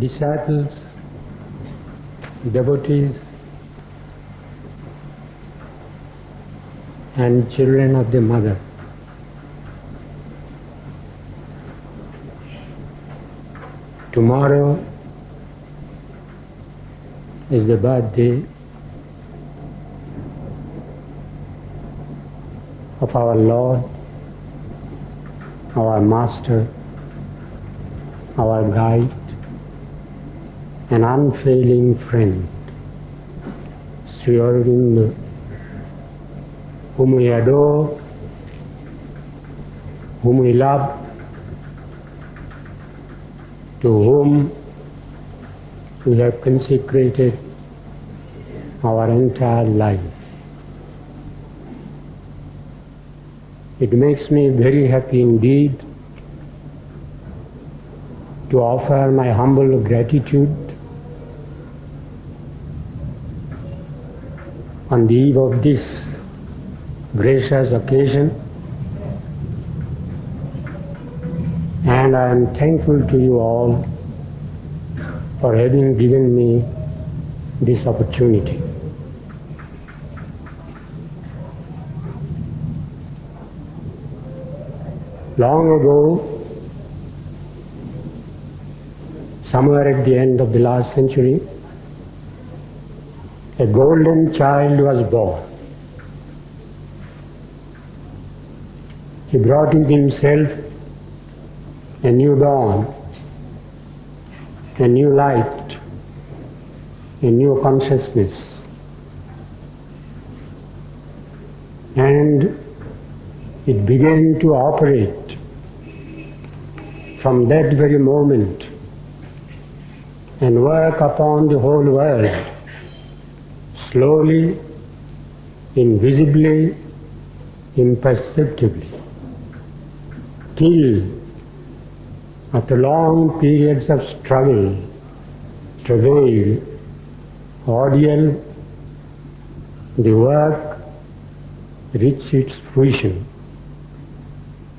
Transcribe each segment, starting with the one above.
disciples, devotees, and children of the Mother. Tomorrow is the birthday of our Lord, our Master, our guide, an unfailing friend, Shri Aurobindo, whom we adore, whom we love, to whom we have consecrated our entire life. It makes me very happy indeed to offer my humble gratitude on the eve of this gracious occasion, and I am thankful to you all for having given me this opportunity. Long ago, somewhere at the end of the last century, a golden child was born. He brought with himself a new dawn, a new light, a new consciousness. And it began to operate from that very moment and work upon the whole world, slowly, invisibly, imperceptibly, till after long periods of struggle, travail, ordeal, the work reached its fruition.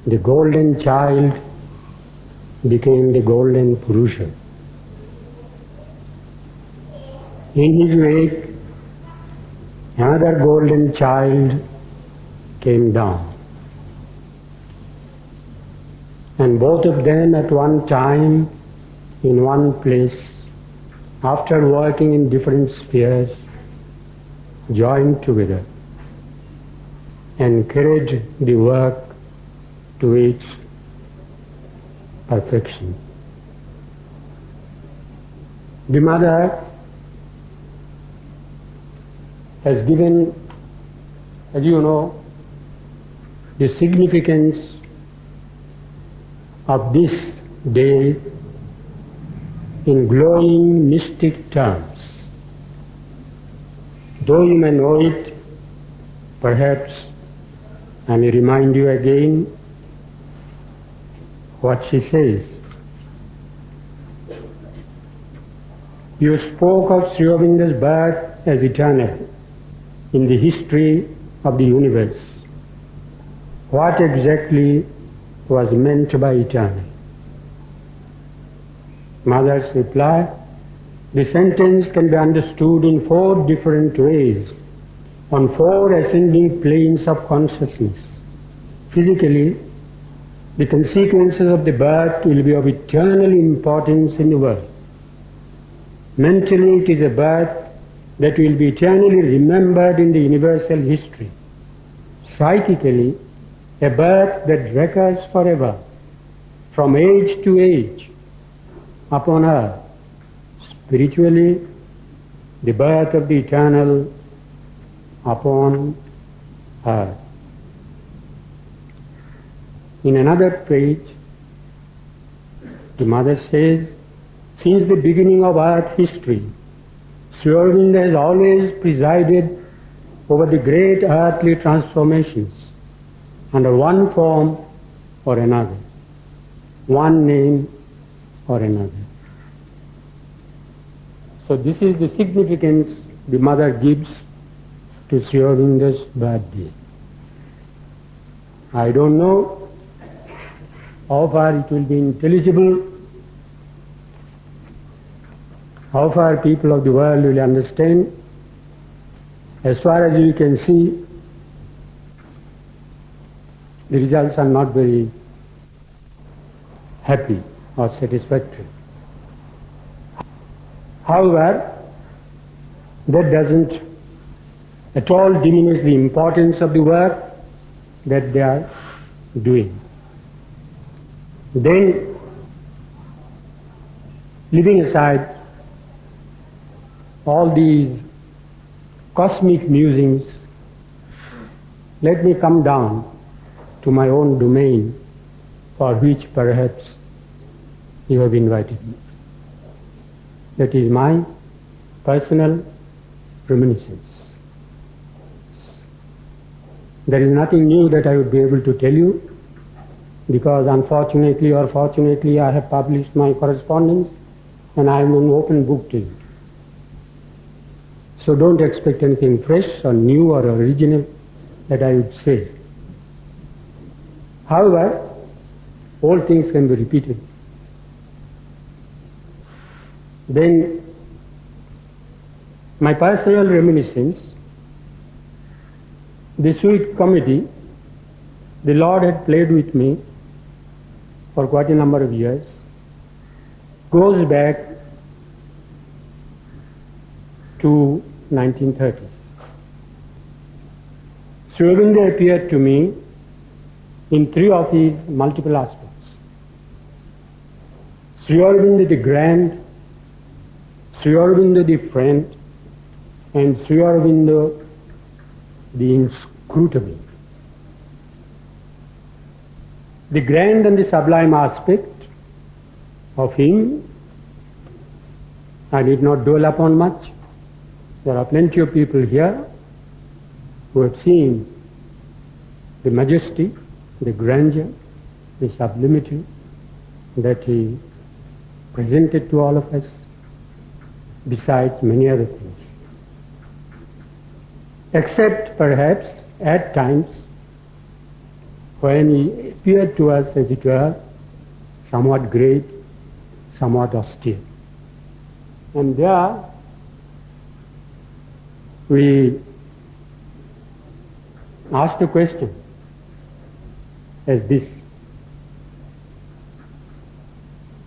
The golden child became the Golden Purusha. In his wake, another golden child came down. And both of them at one time, in one place, after working in different spheres, joined together and carried the work to its perfection. The Mother has given, as you know, the significance of this day in glowing mystic terms. Though you may know it, perhaps I may remind you again what she says. You spoke of Shri Aurobindo's birth as eternal in the history of the universe. What exactly was meant by eternal? Mother's reply: the sentence can be understood in 4 different ways, on 4 ascending planes of consciousness. Physically, the consequences of the birth will be of eternal importance in the world. Mentally, it is a birth that will be eternally remembered in the universal history. Psychically, a birth that recurs forever, from age to age, upon earth. Spiritually, the birth of the eternal upon earth. In another page, the Mother says, since the beginning of earth history, Shri Aurobindo has always presided over the great earthly transformations under one form or another, one name or another. So this is the significance the Mother gives to Shri Aurobindo's birthday. I don't know how far it will be intelligible How far people of the world will understand, as far as we can see, the results are not very happy or satisfactory. However, that doesn't at all diminish the importance of the work that they are doing. Then, leaving aside all these cosmic musings, let me come down to my own domain, for which perhaps you have invited me. That is my personal reminiscence. There is nothing new that I would be able to tell you, because unfortunately or fortunately I have published my correspondence and I am an open book to you. So don't expect anything fresh or new or original that I would say. However, all things can be repeated. Then my personal reminiscence, the sweet comedy the Lord had played with me for quite a number of years, goes back to 1930s. Sri Aurobindo appeared to me in three of his multiple aspects. Sri Aurobindo the grand, Sri Aurobindo the friend, and Sri Aurobindo the inscrutable. The grand and the sublime aspect of him I need not dwell upon much. There are plenty of people here who have seen the majesty, the grandeur, the sublimity that he presented to all of us, besides many other things. Except perhaps at times when he appeared to us, as it were, somewhat great, somewhat austere. And there we asked a question as this: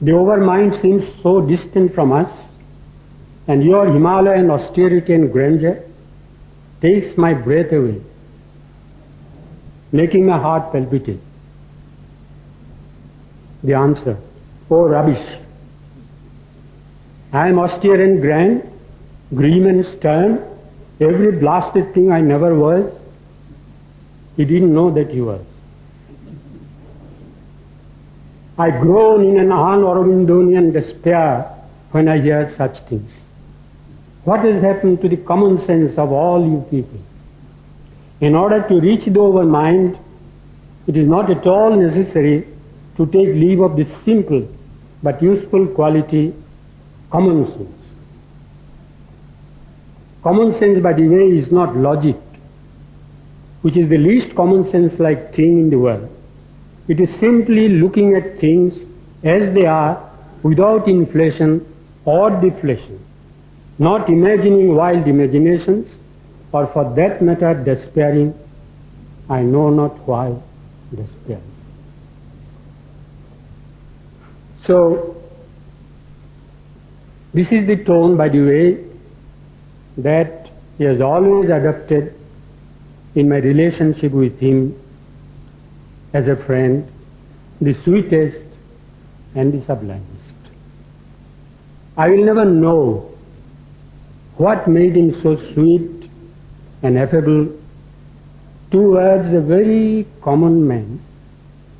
the overmind seems so distant from us, and your Himalayan austerity and grandeur takes my breath away, making my heart palpitate. The answer: oh rubbish! I am austere and grand, grim and stern, every blasted thing I never was. He didn't know that he was. I groan in an un-Aurobindonian despair when I hear such things. What has happened to the common sense of all you people? In order to reach the overmind, it is not at all necessary to take leave of this simple but useful quality, common sense. Common sense, by the way, is not logic, which is the least common sense-like thing in the world. It is simply looking at things as they are, without inflation or deflation, not imagining wild imaginations, or for that matter despairing, I know not why despairing. So, this is the tone, by the way, that he has always adopted in my relationship with him as a friend, the sweetest and the sublimest. I will never know what made him so sweet and affable towards a very common man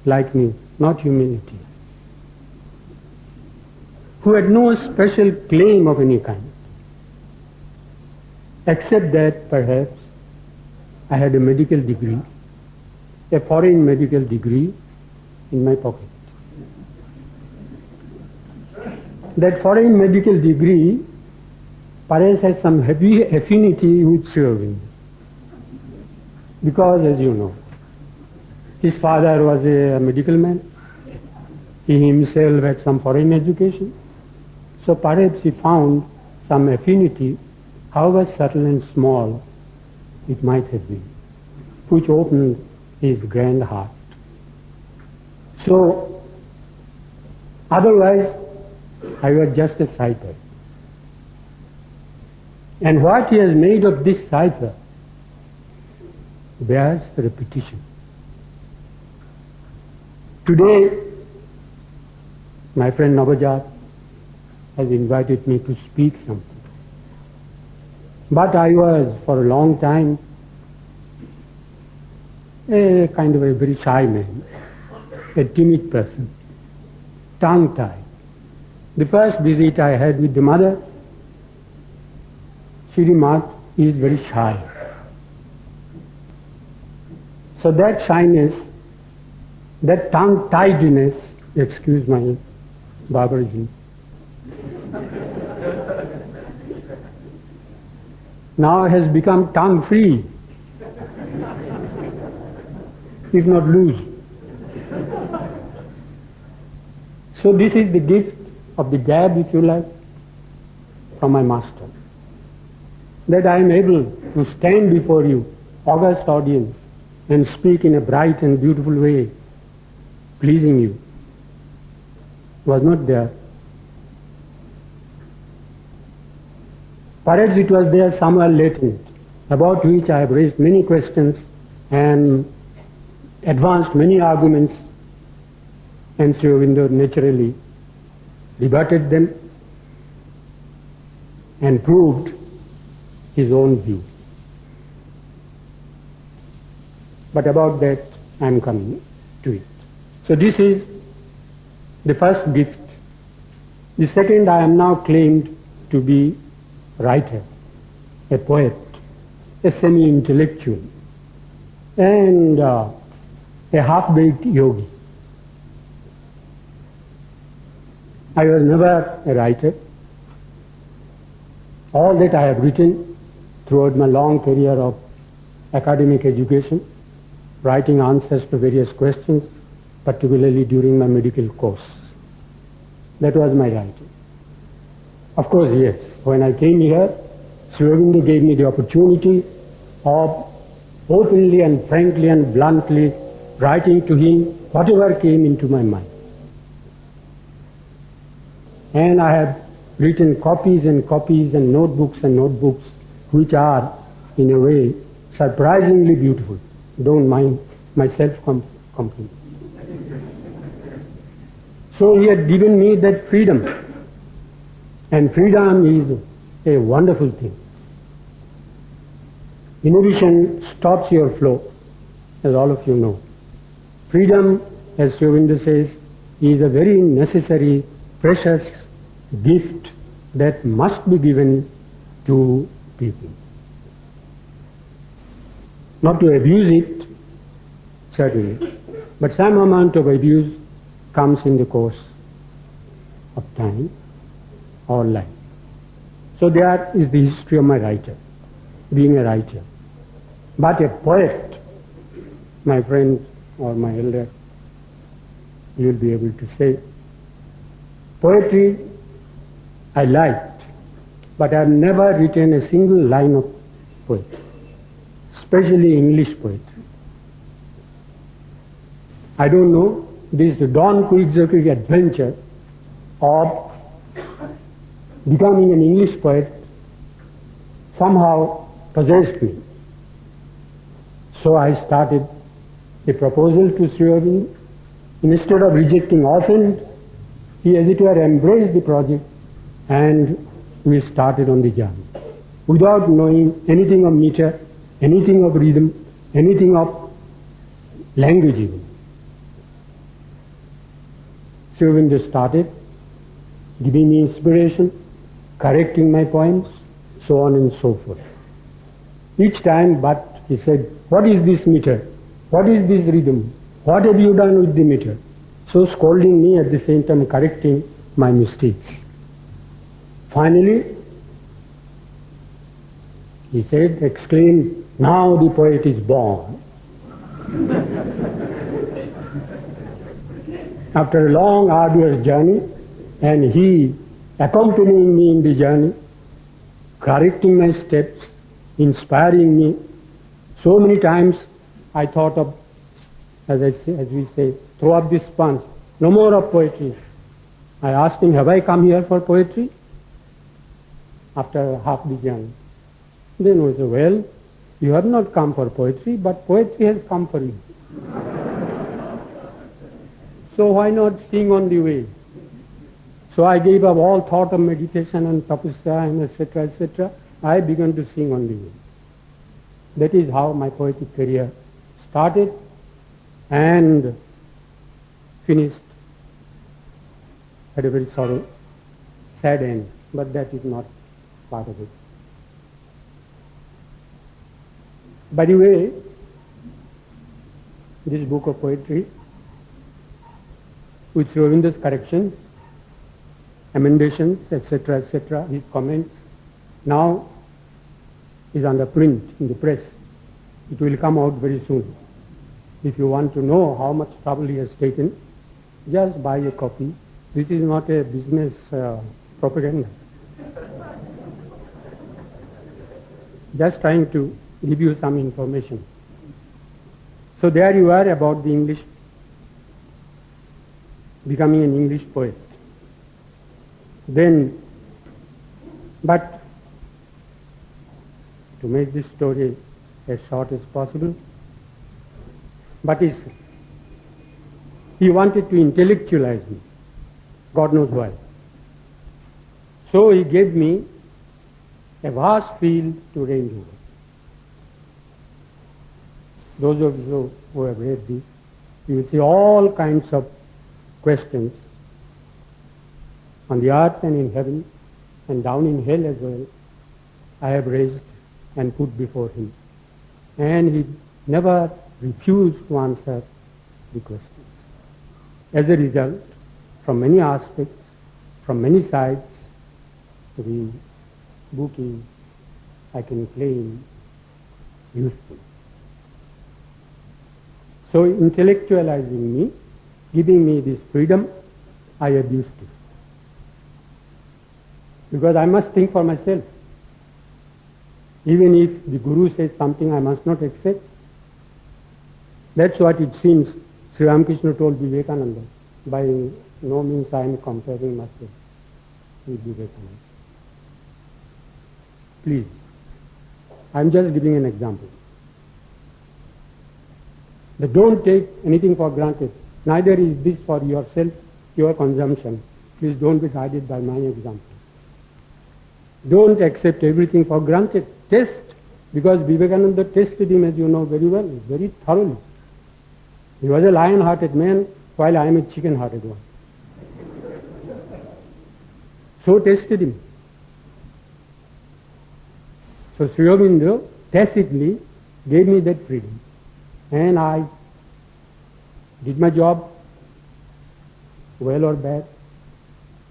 like me, not humility, who had no special claim of any kind, except that perhaps I had a medical degree, a foreign medical degree in my pocket. That foreign medical degree perhaps has some heavy affinity with Sri Aurobindo, because, as you know, his father was a medical man, he himself had some foreign education, so perhaps he found some affinity, however subtle and small it might have been, which opened his grand heart. So, otherwise, I was just a cipher. And what he has made of this cipher bears repetition. Today, my friend Navajat has invited me to speak something. But I was, for a long time, a kind of a very shy man, a timid person, tongue-tied. The first visit I had with the mother, she remarked, he is very shy. So that shyness, that tongue-tiedness, excuse my barbarism, now has become tongue-free, if not loose. So this is the gift of the gab, if you like, from my master. That I am able to stand before you, august audience, and speak in a bright and beautiful way, pleasing you, was not there. Perhaps it was there somewhere latent, about which I have raised many questions and advanced many arguments, and Shri Aurobindo naturally rebutted them and proved his own view. But about that I am coming to it. So this is the first gift. The second, I am now claimed to be writer, a poet, a semi-intellectual, and a half-baked yogi. I was never a writer. All that I have written throughout my long career of academic education, writing answers to various questions, particularly during my medical course. That was my writing. Of course, yes, when I came here, Shri Aurobindo gave me the opportunity of openly and frankly and bluntly writing to him whatever came into my mind. And I have written copies and copies and notebooks which are, in a way, surprisingly beautiful. Don't mind my self-compliment. So he had given me that freedom. And freedom is a wonderful thing. Inhibition stops your flow, as all of you know. Freedom, as Shri Aurobindo says, is a very necessary, precious gift that must be given to people. Not to abuse it, certainly, but some amount of abuse comes in the course of time or life. So there is the history of my writer, being a writer. But a poet, my friend or my elder, you will be able to say, poetry I liked, but I have never written a single line of poetry, especially English poetry. I don't know, this Don Quixotic adventure of becoming an English poet somehow possessed me. So I started a proposal to Shri Aurobindo. Instead of rejecting often, he as it were embraced the project, and we started on the journey without knowing anything of meter, anything of rhythm, anything of language even. Shri Aurobindo started giving me inspiration, correcting my poems, so on and so forth. Each time, but he said, what is this meter? What is this rhythm? What have you done with the meter? So scolding me, at the same time correcting my mistakes. Finally, he said, exclaimed, now the poet is born. After a long, arduous journey, and he accompanying me in the journey, correcting my steps, inspiring me. So many times I thought of, as we say, throw up this sponge, no more of poetry. I asked him, have I come here for poetry? After half the journey. Then he said, well, you have not come for poetry, but poetry has come for you. So why not sing on the way? So I gave up all thought of meditation and tapasya and etc., etc. I began to sing on the way. That is how my poetic career started and finished at a very sad end, but that is not part of it. By the way, this book of poetry, with Sri Aurobindo's corrections, emendations, etc., etc., his comments, now is under print in the press. It will come out very soon. If you want to know how much trouble he has taken, just buy a copy. This is not a business propaganda. Just trying to give you some information. So there you are about the English, becoming an English poet. Then, but to make this story as short as possible, but he wanted to intellectualize me. God knows why. So he gave me a vast field to range over. Those of you who have read this, you will see all kinds of questions on the earth and in heaven and down in hell as well, I have raised and put before him. And he never refused to answer the questions. As a result, from many aspects, from many sides, the book is, I can claim, useful. So intellectualizing me, giving me this freedom, I abused it. Because I must think for myself. Even if the Guru says something I must not accept. That's what it seems Sri Ramakrishna told Vivekananda. By no means I am comparing myself with Vivekananda. Please, I am just giving an example. But don't take anything for granted. Neither is this for yourself, your consumption. Please don't be guided by my example. Don't accept everything for granted. Test, because Vivekananda tested him, as you know very well, very thoroughly. He was a lion-hearted man, while I am a chicken-hearted one. So tested him. So Sri Aurobindo tacitly gave me that freedom. And I did my job, well or bad,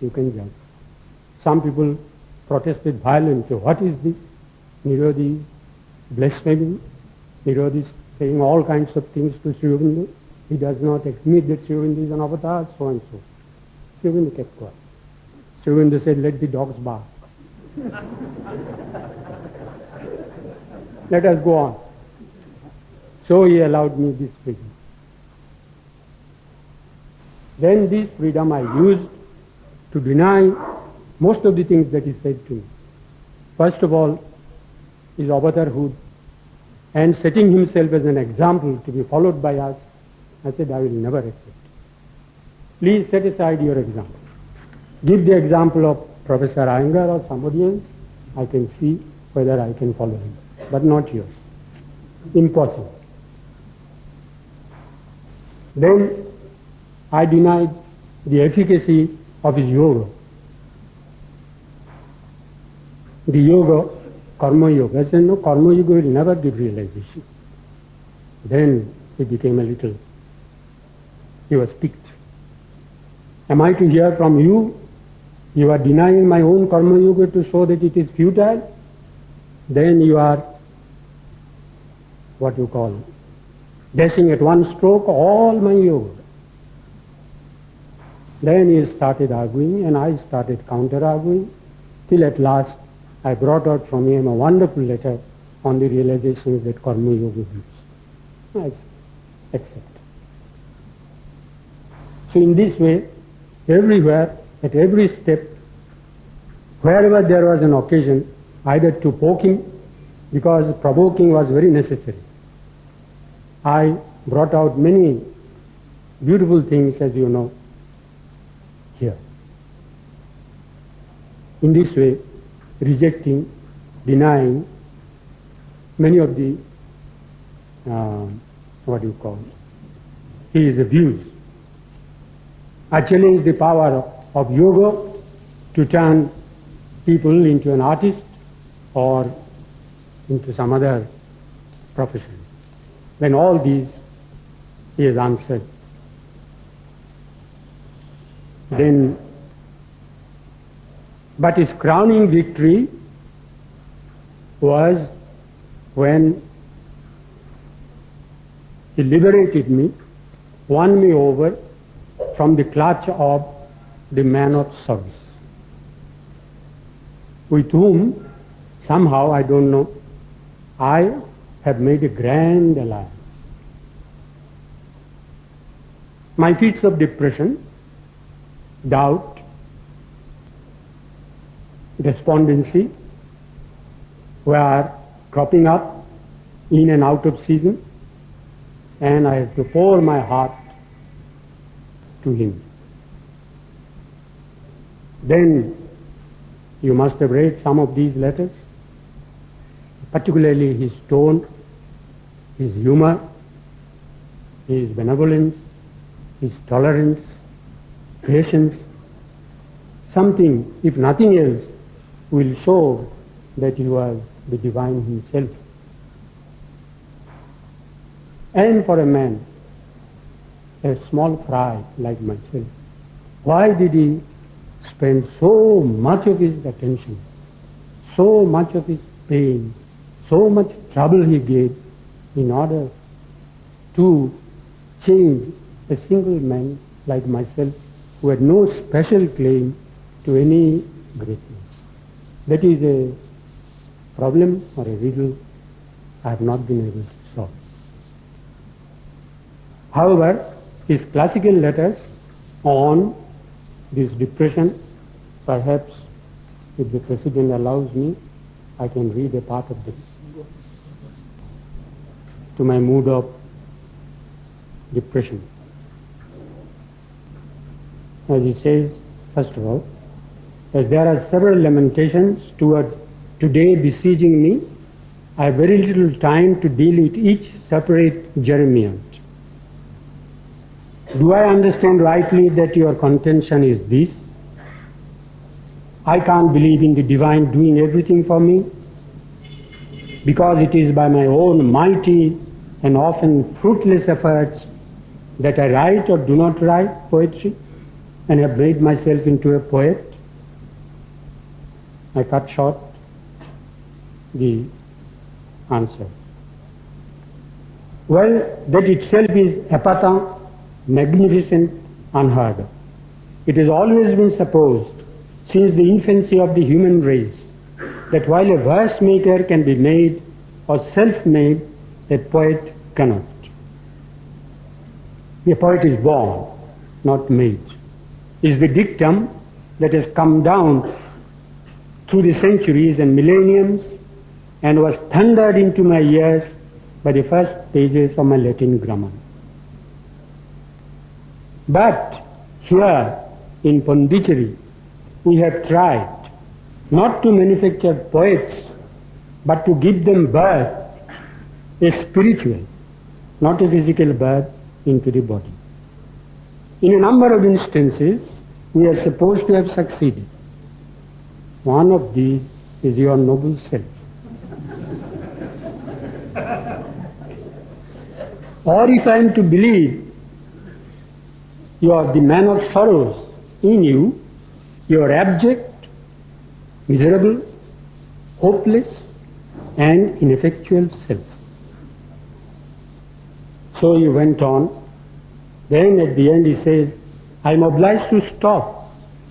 you can judge. Some people protested violently. What is this? Nirodi is blaspheming. Nirodi is saying all kinds of things to Sri Aurobindo. He does not admit that Sri Aurobindo is an avatar, so and so. Sri Aurobindo kept quiet. Sri Aurobindo said, let the dogs bark. Let us go on. So he allowed me this freedom. Then this freedom I used to deny most of the things that he said to me. First of all, his avatarhood and setting himself as an example to be followed by us. I said, I will never accept. Please set aside your example. Give the example of Professor Iyengar or somebody else. I can see whether I can follow him, but not yours. Impossible. Then I denied the efficacy of his yoga. The yoga, karma yoga. I said, no, karma yoga will never give realization. Then he became a little, he was piqued. Am I to hear from you? You are denying my own karma yoga to show that it is futile? Then you are, what you call, dashing at one stroke all my yoga. Then he started arguing and I started counter-arguing till at last I brought out from him a wonderful letter on the realizations that Karma Yoga gives. I accept. So in this way, everywhere, at every step, wherever there was an occasion, either to poke him, because provoking was very necessary, I brought out many beautiful things, as you know, here. In this way, rejecting, denying many of the, his views. I challenge the power of yoga to turn people into an artist or into some other profession. When all these is answered, then, but his crowning victory was when he liberated me, won me over from the clutch of the man of service, with whom somehow, I don't know, I have made a grand alliance. My fits of depression, doubt, despondency were cropping up in and out of season, and I have to pour my heart to him. Then you must have read some of these letters, particularly his tone, his humor, his benevolence, his tolerance, patience. Something, if nothing else, will show that he was the divine himself. And for a man, a small fry like myself, why did he spend so much of his attention, so much of his pain, so much trouble he gave in order to change a single man like myself who had no special claim to any greatness? That is a problem or a riddle I have not been able to solve. However, his classical letters on this depression, perhaps if the President allows me, I can read a part of this to my mood of depression. As he says, first of all, as there are several lamentations towards today besieging me, I have very little time to deal with each separate Jeremiad. Do I understand rightly that your contention is this? I can't believe in the divine doing everything for me, because it is by my own mighty and often fruitless efforts that I write or do not write poetry and have made myself into a poet. I cut short the answer. Well, that itself is epatant, magnificent, unheard of. It has always been supposed, since the infancy of the human race, that while a verse maker can be made or self-made, a poet cannot. A poet is born, not made, is the dictum that has come down through the centuries and millenniums and was thundered into my ears by the first pages of my Latin grammar. But here in Pondicherry, we have tried not to manufacture poets, but to give them birth, a spiritual, not a physical birth, into the body. In a number of instances, we are supposed to have succeeded. One of these is your noble self. Or if I am to believe you are the man of sorrows in you, you are abject, miserable, hopeless, and ineffectual self. So he went on. Then at the end he says, I am obliged to stop.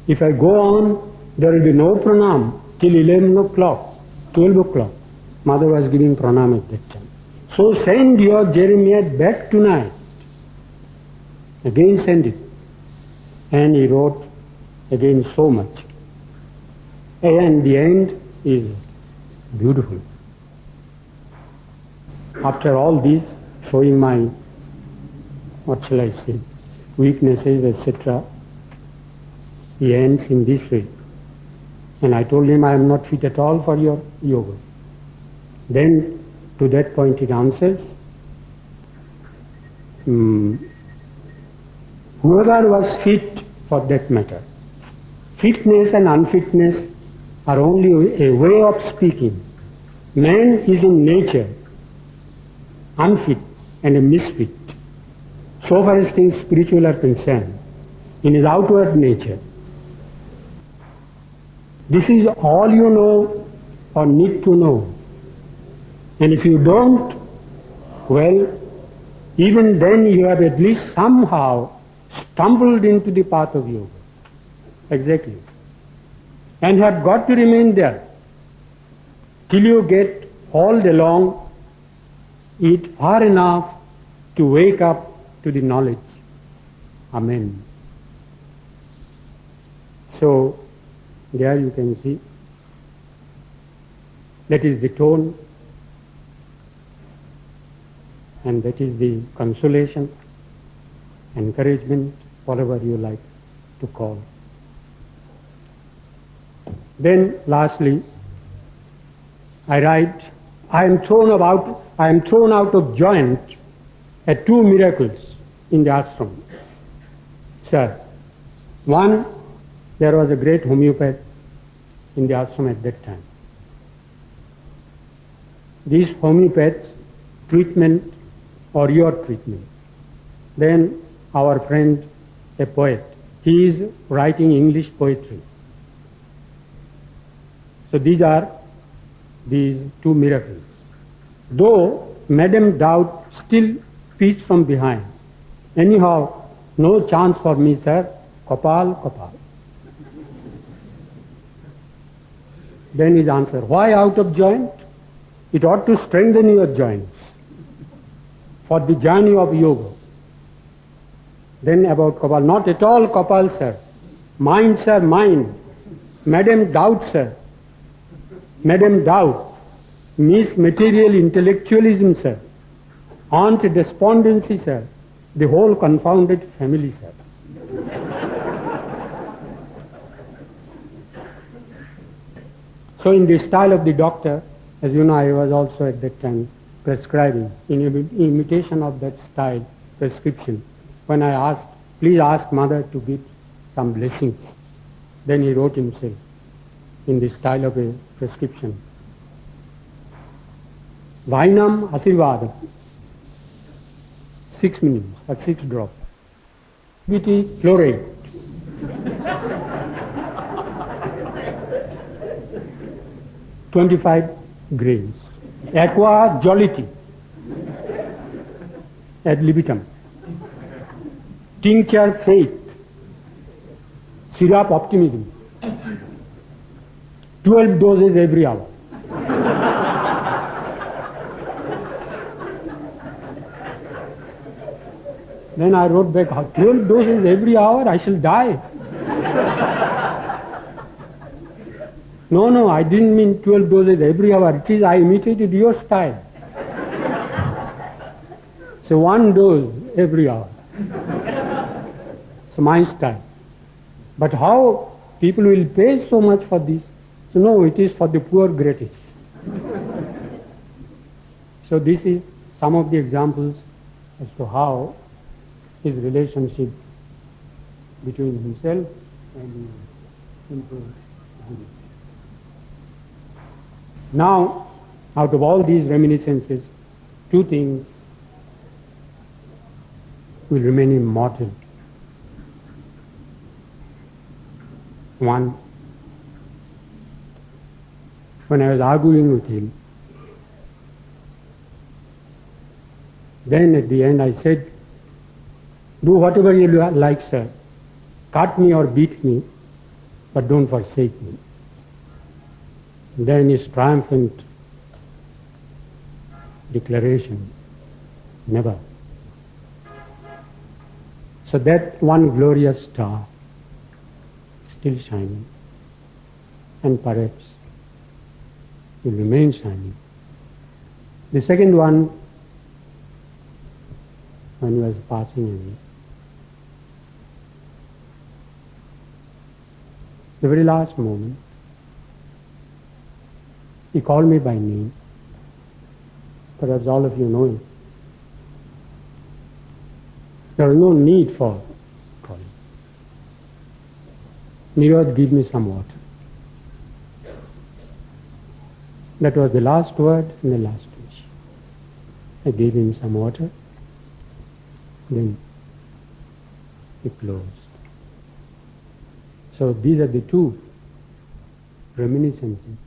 If I go on, there will be no pranam, till 11 o'clock, 12 o'clock. Mother was giving pranam at that time. So send your Jeremiah back tonight. Again send it. And he wrote again so much. And the end is beautiful. After all this, showing my, what shall I say, weaknesses, etc., he ends in this way. And I told him I am not fit at all for your yoga. Then to that point it answers, whoever was fit for that matter. Fitness and unfitness are only a way of speaking. Man is in nature unfit and a misfit, so far as things spiritual are concerned, in his outward nature. This is all you know or need to know. And if you don't, well, even then you have at least somehow stumbled into the path of yoga. Exactly. And have got to remain there till you get hauled along it far enough to wake up to the knowledge. Amen. So, there you can see, that is the tone, and that is the consolation, encouragement, whatever you like to call. Then lastly, I write, I am thrown out of joint at two miracles in the ashram. Sir, one, there was a great homeopath in the ashram at that time. These homeopaths' treatment or your treatment. Then our friend, a poet, he is writing English poetry. So these are these two miracles. Though Madam Doubt still speaks from behind. Anyhow, no chance for me, sir. Kapal, Kapal. Then his answer, why out of joint? It ought to strengthen your joints for the journey of yoga. Then about Kapal, not at all Kapal, sir. Mind, sir, mind. Madam Doubt, sir. Madam Doubt. Miss Material Intellectualism, sir. Aunt Despondency, sir. The whole confounded family, sir. So in the style of the doctor, as you know, I was also at that time prescribing, in imitation of that style, prescription. When I asked, please ask mother to give some blessings, then he wrote himself in the style of a prescription. Vainam Asirvadam, 6 minutes or 6 drops. BT chlorate. $25 grains. Aqua jollity. Ad libitum. Tincture faith. Syrup optimism. 12 doses every hour. Then I wrote back, 12 doses every hour, I shall die. No, I didn't mean 12 doses every hour. It is, I imitated your style. So 1 dose every hour. It's my style. But how people will pay so much for this? So no, it is for the poor gratis. So this is some of the examples as to how his relationship between himself and the simple Guru. Now, out of all these reminiscences, 2 things will remain immortal. One, when I was arguing with him, then at the end I said, do whatever you like, sir. Cut me or beat me, but don't forsake me. Then his triumphant declaration, never. So that one glorious star still shining, and perhaps will remain shining. The second one, when he was passing away, the very last moment, he called me by name. Perhaps all of you know him. There was no need for calling. Nirod, give me some water. That was the last word and the last wish. I gave him some water, then he closed. So these are the two reminiscences